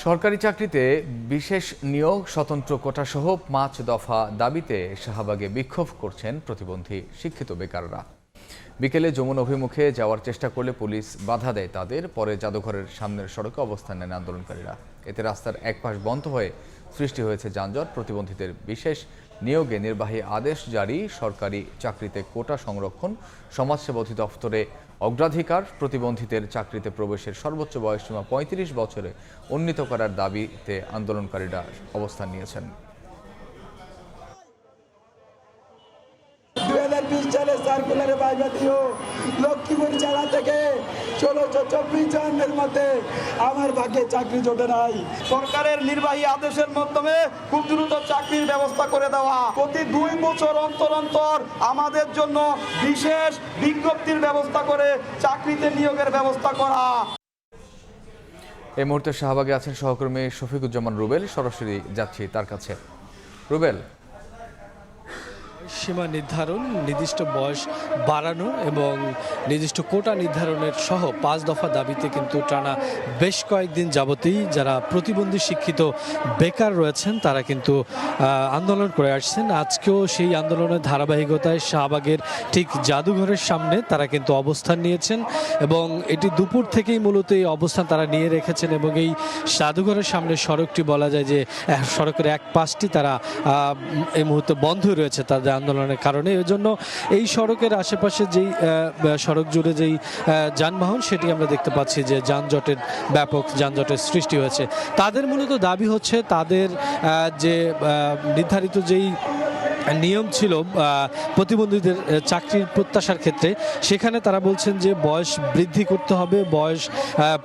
সরকারি চাকরিতে বিশেষ নিয়োগ, স্বতন্ত্র কোটাসহ ৫ দফা দাবিতে শাহবাগে বিক্ষোভ করছেন প্রতিবন্ধী শিক্ষিত বেকাররা। বিকেলে যমুনা অভিমুখে যাওয়ার চেষ্টা করলে পুলিশ বাধা দেয় তাদের। পরে জাদুঘরের সামনের সড়কে অবস্থান নেন আন্দোলনকারীরা। এতে রাস্তার এক পাশ বন্ধ হয়ে সৃষ্টি হয়েছে যানজট। প্রতিবন্ধীদের বিশেষ নিয়োগে নির্বাহী আদেশ জারি, সরকারি চাকরিতে কোটা সংরক্ষণ, সমাজসেবা অধিদপ্তরে অগ্রাধিকার, প্রতিবন্ধীদের চাকরিতে প্রবেশের সর্বোচ্চ বয়সসীমা ৩৫ বছরে উন্নীত করার দাবিতে আন্দোলনকারীরা অবস্থান নিয়েছেন। 2020 সালে সার্কুলারে বাইবা দিও লক্ষ্মীপুর জেলা থেকে ১৬২৪ জনের মধ্যে আমার ভাগ্যে চাকরি জোটে নাই। সরকারের নির্বাহী আদেশের মাধ্যমে খুব দ্রুত চাকরির ব্যবস্থা করে দেওয়া, প্রতি ২ বছর অন্তর অন্তর আমাদের জন্য বিশেষ বিজ্ঞপ্তির ব্যবস্থা করে চাকরিতে নিয়োগের ব্যবস্থা করা। এই মুহূর্তে শাহবাগে আছেন সহকর্মী শফিকুজ্জামান রুবেল। সরাসরি যাচ্ছি তার কাছে। রুবেল, সীমা নির্ধারণ, নির্দিষ্ট বয়স বাড়ানো এবং নির্দিষ্ট কোটা নির্ধারণের সহ ৫ দফা দাবিতে কিন্তু টানা বেশ কয়েকদিন যাবতেই যারা প্রতিবন্ধী শিক্ষিত বেকার রয়েছেন তারা কিন্তু আন্দোলন করে আসছেন। আজকেও সেই আন্দোলনের ধারাবাহিকতায় শাহবাগের ঠিক জাদুঘরের সামনে তারা কিন্তু অবস্থান নিয়েছেন এবং এটি দুপুর থেকেই মূলত এই অবস্থান তারা নিয়ে রেখেছেন এবং এই জাদুঘরের সামনে সড়কটি বলা যায় যে সড়কের এক পাশটি তারা এই মুহূর্তে বন্ধ রয়েছে তাদের আন্দোলনের কারণে। এই জন্য এই সড়কের আশেপাশে যেই সড়ক জুড়ে যেই যানবাহন সেটি আমরা দেখতে পাচ্ছি যে যানজটের ব্যাপক যানজটের সৃষ্টি হয়েছে। তাদের মূলত দাবি হচ্ছে তাদের যে নির্ধারিত যেই নিয়ম ছিল প্রতিবন্ধীদের চাকরির প্রত্যাশার ক্ষেত্রে, সেখানে তারা বলছেন যে বয়স বৃদ্ধি করতে হবে, বয়স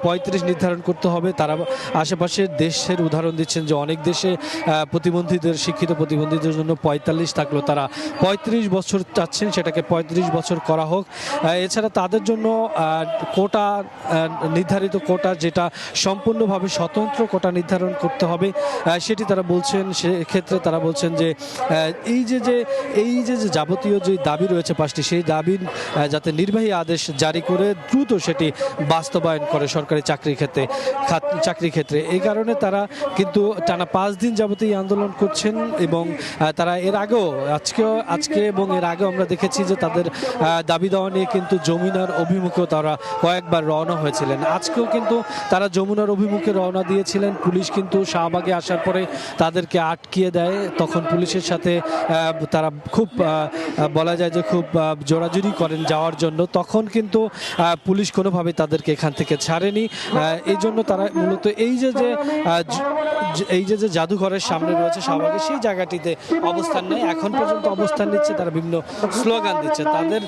৩৫ নির্ধারণ করতে হবে। তারা আশেপাশের দেশের উদাহরণ দিচ্ছেন যে অনেক দেশে প্রতিবন্ধীদের শিক্ষিত প্রতিবন্ধীদের জন্য ৪৫ থাকলেও তারা ৩৫ বছর চাচ্ছেন, সেটাকে ৩৫ বছর করা হোক। এছাড়া তাদের জন্য কোটা নির্ধারিত কোটা যেটা সম্পূর্ণভাবে স্বতন্ত্র কোটা নির্ধারণ করতে হবে সেটি তারা বলছেন। সেক্ষেত্রে তারা বলছেন যে এই যে যাবতীয় যে দাবি রয়েছে ৫টি, সেই দাবির যাতে নির্বাহী আদেশ জারি করে দ্রুত সেটি বাস্তবায়ন করে সরকারি চাকরির ক্ষেত্রে। এই কারণে তারা কিন্তু টানা ৫ দিন যাবতীয় আন্দোলন করছেন এবং তারা এর আগেও আজকে এবং এর আগেও আমরা দেখেছি যে তাদের দাবি দেওয়া নিয়ে কিন্তু যমুনার অভিমুখেও তারা কয়েকবার রওনা হয়েছিলেন। আজকেও কিন্তু তারা যমুনার অভিমুখে রওনা দিয়েছিলেন। পুলিশ কিন্তু শাহবাগে আসার পরে তাদেরকে আটকিয়ে দেয়। তখন পুলিশের সাথে তারা খুব বলা যায় যে খুব জোরাজুরি করেন যাওয়ার জন্য। তখন কিন্তু পুলিশ কোনোভাবে তাদেরকে এখান থেকে ছাড়েনি। এই জন্য তারা মূলত এই যে জাদুঘরের সামনে রয়েছে শাহবাগে, সেই জায়গাটিতে অবস্থান নেয়। এখন পর্যন্ত অবস্থান নিচ্ছে, তারা বিভিন্ন স্লোগান দিচ্ছে। তাদের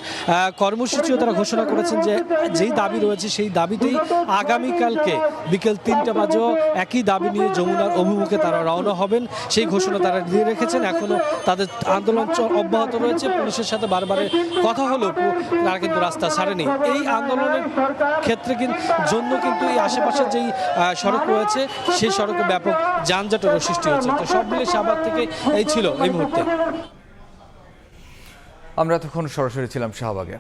কর্মসূচিও তারা ঘোষণা করেছেন যে যেই দাবি রয়েছে সেই দাবিতেই আগামীকালকে বিকেল ৩টা বাজেও একই দাবি নিয়ে যমুনার অভিমুখে তারা রওনা হবেন, সেই ঘোষণা তারা দিয়ে রেখেছেন। এখনো তাদের আন্দোলন অব্যাহত রয়েছে। পুলিশের সাথে বারবার কথা হলেও তারা কিন্তু রাস্তা ছাড়েনি। এই আন্দোলনের ক্ষেত্রে জন্য কিন্তু এই আশেপাশের যেই সড়ক রয়েছে সেই সড়কে ব্যাপক যানজটেরও সৃষ্টি হচ্ছে। তো সব মিলে শাহবাগ থেকে এই ছিল এই মুহূর্তে। আমরা তখন সরাসরি ছিলাম শাহবাগে।